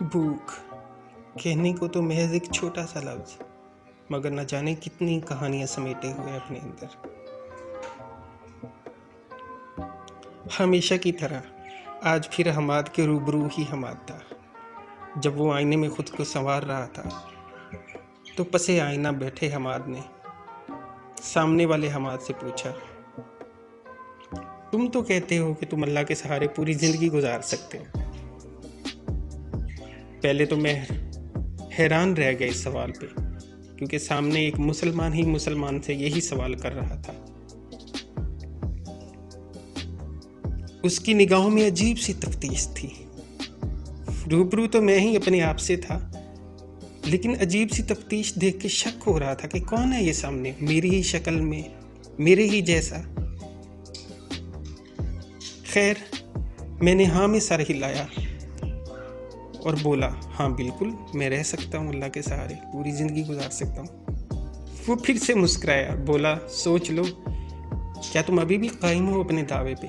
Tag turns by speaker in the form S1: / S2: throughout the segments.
S1: भूख कहने को तो महज एक छोटा सा लफ्ज, मगर न जाने कितनी कहानियां समेटे हुए अपने अंदर। हमेशा की तरह आज फिर हमाद के रूबरू ही हमाद था। जब वो आईने में खुद को संवार रहा था तो पसे आईना बैठे हमाद ने सामने वाले हमाद से पूछा, तुम तो कहते हो कि तुम अल्लाह के सहारे पूरी जिंदगी गुजार सकते हो। पहले तो मैं हैरान रह गया इस सवाल पे, क्योंकि सामने एक मुसलमान ही मुसलमान से यही सवाल कर रहा था। उसकी निगाहों में अजीब सी तफ्तीश थी। रूबरू तो मैं ही अपने आप से था, लेकिन अजीब सी तफ्तीश देख के शक हो रहा था कि कौन है ये सामने, मेरी ही शक्ल में, मेरे ही जैसा। खैर, मैंने हाँ में सर हिलाया और बोला, हाँ बिल्कुल, मैं रह सकता हूँ अल्लाह के सहारे, पूरी ज़िंदगी गुजार सकता हूँ। वो फिर से मुस्कुराया, बोला, सोच लो, क्या तुम अभी भी कायम हो अपने दावे पे?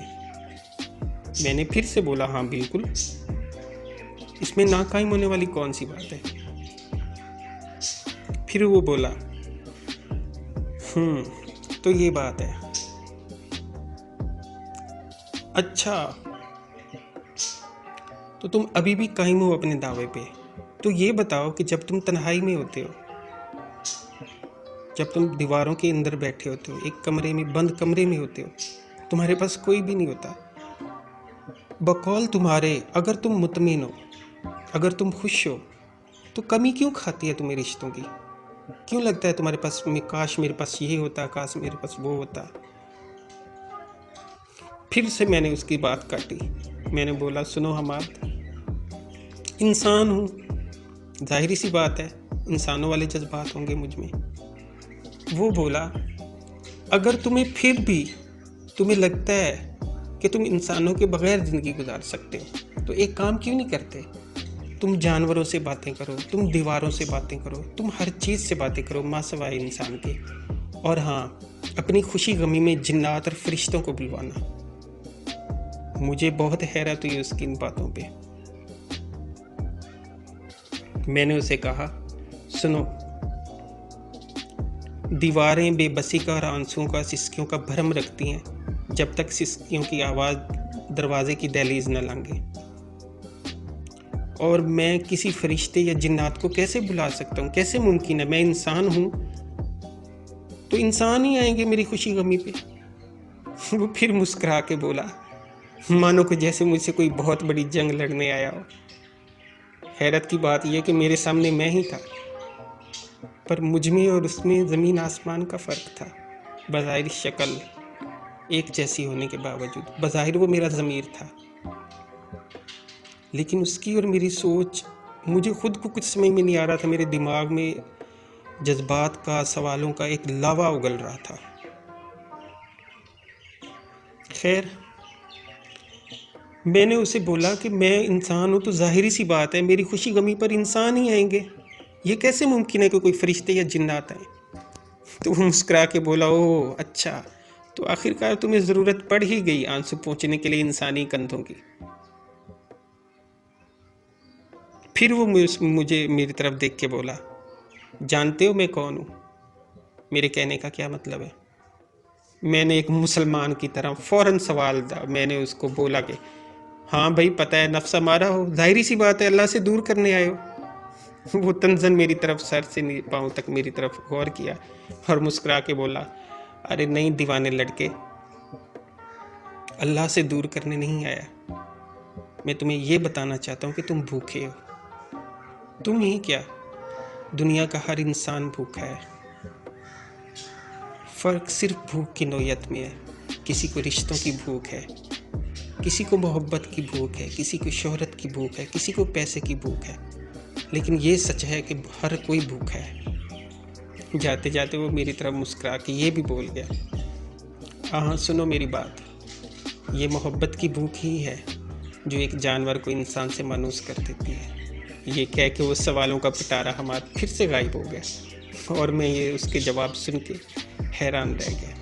S1: मैंने फिर से बोला, हाँ बिल्कुल, इसमें ना कायम होने वाली कौन सी बात है? फिर वो बोला, तो ये बात है। अच्छा, तो तुम अभी भी कायम हो अपने दावे पे। तो ये बताओ कि जब तुम तन्हाई में होते हो, जब तुम दीवारों के अंदर बैठे होते हो, एक कमरे में, बंद कमरे में होते हो, तुम्हारे पास कोई भी नहीं होता, बकौल तुम्हारे, अगर तुम मुतमिन हो, अगर तुम खुश हो, तो कमी क्यों खाती है तुम्हें रिश्तों की? क्यों लगता है तुम्हारे पास काश मेरे पास ये होता, काश मेरे पास वो होता? फिर से मैंने उसकी बात काटी। मैंने बोला, सुनो हमाद, इंसान हूँ, जाहिर सी बात है, इंसानों वाले जज्बात होंगे मुझ में। वो बोला, अगर तुम्हें लगता है कि तुम इंसानों के बगैर ज़िंदगी गुजार सकते हो, तो एक काम क्यों नहीं करते? तुम जानवरों से बातें करो, तुम दीवारों से बातें करो, तुम हर चीज़ से बातें करो माँ सिवाय इंसान के। और हाँ, अपनी खुशी गमी में जिन्नात और फरिश्तों को बुलवाना। मुझे बहुत हैरत हुई उसकी इन बातों पे। मैंने उसे कहा, सुनो, दीवारें बेबसी का और आंसुओं का, सिसकियों का भरम रखती हैं जब तक सिसकियों की आवाज़ दरवाजे की दहलीज न लांघे। और मैं किसी फरिश्ते या जिन्नात को कैसे बुला सकता हूँ? कैसे मुमकिन है? मैं इंसान हूँ, तो इंसान ही आएंगे मेरी खुशी गमी पे। वो फिर मुस्कुरा के बोला, मानो कि जैसे मुझसे कोई बहुत बड़ी जंग लड़ने आया हो। हैरत की बात यह कि मेरे सामने मैं ही था, पर मुझ में और उसमें ज़मीन आसमान का फ़र्क था। बज़ाहिर शक्ल एक जैसी होने के बावजूद, बज़ाहिर वो मेरा ज़मीर था, लेकिन उसकी और मेरी सोच, मुझे खुद को कुछ समझ में नहीं आ रहा था। मेरे दिमाग में जज्बात का, सवालों का एक लावा उगल रहा था। खैर, मैंने उसे बोला कि मैं इंसान हूँ, तो जाहिर सी बात है मेरी खुशी गमी पर इंसान ही आएंगे। ये कैसे मुमकिन है कि कोई फरिश्ते या जिन्नात आए? तो वो मुस्कुरा के बोला, ओह अच्छा, तो आखिरकार तुम्हें ज़रूरत पड़ ही गई आंसू पोंछने के लिए इंसानी कंधों की। फिर वो मुझे मेरी तरफ देख के बोला, जानते हो मैं कौन हूँ? मेरे कहने का क्या मतलब है? मैंने एक मुसलमान की तरह फ़ौरन सवाल था। मैंने उसको बोला कि हाँ भाई, पता है, नफ्स हमारा हो, जाहिर सी बात है, अल्लाह से दूर करने आए हो। वो तंजन मेरी तरफ, सर से पाँव तक मेरी तरफ गौर किया और मुस्कुरा के बोला, अरे नहीं दीवाने लड़के, अल्लाह से दूर करने नहीं आया, मैं तुम्हें ये बताना चाहता हूँ कि तुम भूखे हो। तुम ही क्या, दुनिया का हर इंसान भूखा है। फ़र्क सिर्फ भूख की नौयत में है। किसी को रिश्तों की भूख है, किसी को मोहब्बत की भूख है, किसी को शोहरत की भूख है, किसी को पैसे की भूख है, लेकिन ये सच है कि हर कोई भूखा है। जाते जाते वो मेरी तरफ मुस्कुरा के ये भी बोल गया, हाँ सुनो मेरी बात, ये मोहब्बत की भूख ही है जो एक जानवर को इंसान से मायूस कर देती है। ये कह के वो सवालों का पिटारा हमारा फिर से गायब हो गया और मैं ये उसके जवाब सुन के हैरान रह गया।